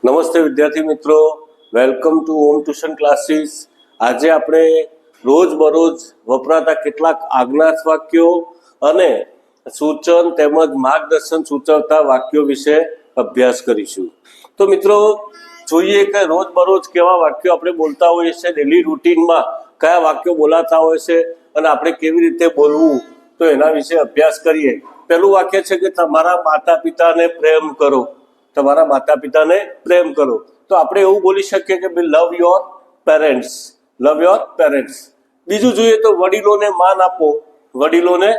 નમસ્તે વિદ્યાર્થી મિત્રો, welcome to home tuition classes. આજે આપણે રોજબરોજ વપરાતા કેટલાક આજ્ઞાર્થ વાક્યો અને સૂચન તેમજ માર્ગદર્શન સૂચવતા વાક્યો વિશે અભ્યાસ કરીશું। તો મિત્રો જોઈએ કે રોજબરોજ કેવા વાક્યો આપણે બોલતા હોઈએ છીએ, ડેલી રૂટીનમાં કયા વાક્યો બોલાતા હોય છે અને આપણે કેવી રીતે બોલવું, તો એના વિશે અભ્યાસ કરીએ। પહેલું વાક્ય છે કે તમારા માતા પિતાને પ્રેમ કરો। તમારા માતા પિતાને પ્રેમ કરો, તો આપણે એવું બોલી શકીએ કે ભાઈ લવ your parents, love your parents. બીજું જોઈએ તો વડીલોને માન આપો, વડીલોને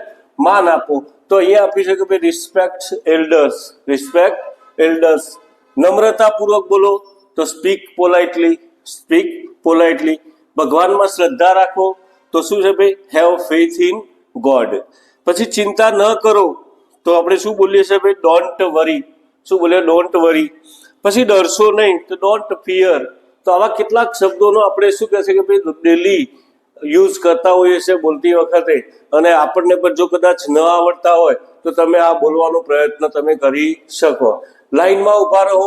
માન આપો, તો અહીંયા આપી છે કે ભાઈ રિસ્પેક્ટ એલ્ડર્સ, રિસ્પેક્ટ એલ્ડર્સ। નમ્રતાપૂર્વક બોલો તો સ્પીક પોલાઇટલી, સ્પીક પોલાઇટલી। ભગવાનમાં શ્રદ્ધા રાખો તો શું છે ભાઈ હેવ ફેથ ઇન ગોડ। પછી ચિંતા ન કરો તો આપણે શું બોલીએ છીએ ભાઈ ડોન્ટ વરી, શું બોલે ડોન્ટ વરી। પછી ડરશો નહીં તો ડોન્ટ ફિયર। તો આવા કેટલાક શબ્દોનો આપણે શું કહે છે કે ભાઈ ડેલી યુઝ કરતા હોઈએ છીએ બોલતી વખતે, અને આપણને પણ જો કદાચ ન આવડતા હોય તો તમે આ બોલવાનો પ્રયત્ન તમે કરી શકો। લાઈનમાં ઊભા રહો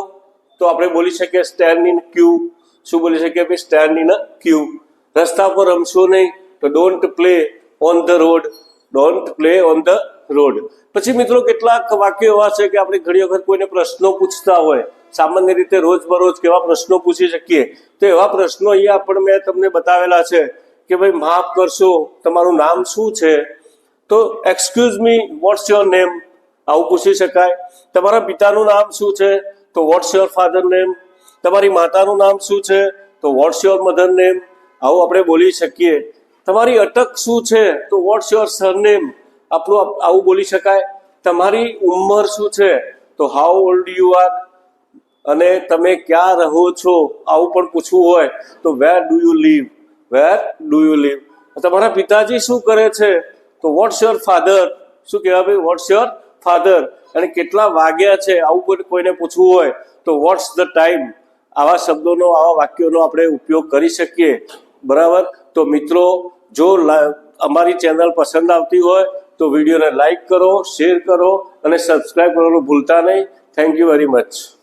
તો આપણે બોલી શકીએ સ્ટેન્ડ ઇન ક્યુ, શું બોલી શકીએ ભાઈ સ્ટેન્ડ ઇન ક્યુ। રસ્તા પર રમશો નહીં તો don't play on the road, don't play on the road. પછી મિત્રો કેટલાક વાક્યો એવા છે કે આપણે ઘણી વખત કોઈને પ્રશ્નો પૂછતા હોય, સામાન્ય રીતે રોજબરોજ કેવા પ્રશ્નો પૂછી શકીએ, તો એવા પ્રશ્નો અહીંયા પણ મેં તમને બતાવેલા છે કે ભાઈ માફ કરશો, તમારું નામ શું છે? તો excuse me what's your name, આવું પૂછી શકાય। તમારા પિતાનું નામ શું છે? તો વોટ્સ યોર ફાધર નેમ। તમારી માતાનું નામ શું છે? તો વોટ્સ યોર મધર નેમ, આવું આપણે બોલી શકીએ। તમારી અટક શું છે? તો વોટ્સ યોર સરનેમ, આપણું આવું બોલી શકાય। તમારી ઉંમર શું છે? તો હાઉ ઓલ્ડ યુ આર। અને તમે ક્યાં રહો છો, આવું પણ પૂછવું હોય તો where do you live, where do you live. તમારા પિતાજી શું કરે છે? તો વોટ્સ યોર ફાધર, શું કહેવાય ભાઈ વોટ્સ યોર ફાધર। અને કેટલા વાગ્યા છે, આવું કોઈને પૂછવું હોય તો વોટ્સ ધ ટાઈમ। આવા શબ્દોનો, આવા વાક્યોનો આપણે ઉપયોગ કરી શકીએ, બરાબર। તો મિત્રો જો અમારી ચેનલ પસંદ આવતી હોય તો વિડીયોને લાઈક કરો, શેર કરો અને સબસ્ક્રાઈબ કરવાનું ભૂલતા નહીં। Thank you very much.